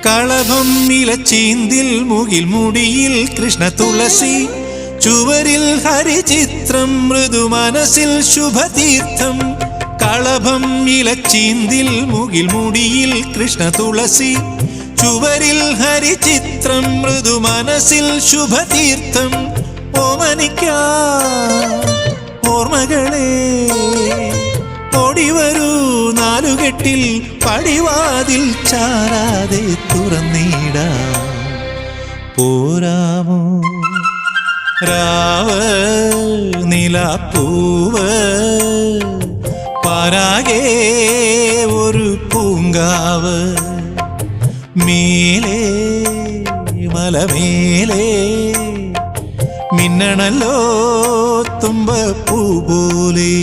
കളഭം ഇലച്ചീന്തിൽ മുകിൽ മുടിയിൽ കൃഷ്ണ തുളസി ചുവരിൽ ഹരിചിത്രം മൃദു മനസ്സിൽ ശുഭതീർത്ഥം കളഭം ഇലച്ചീന്തിൽ മുകിൽ മുടിയിൽ കൃഷ്ണ തുളസി ചുവരിൽ ഹരിചിത്രം മൃദു മനസ്സിൽ ശുഭതീർത്ഥം ഓമനിക്കാ ഓർമ്മകളെ ഓടിവരൂ നാലുകെട്ടിൽ പടിവാതിൽ ചാരാതെ തുറന്നിടാ പോരാമോ രാവ് നിലാപ്പൂവ് പാരാകെ ഒരു പൂങ്കാവ് മേലേ മലമേലേ മിന്നണല്ലോ തുമ്പപ്പൂ പോലെ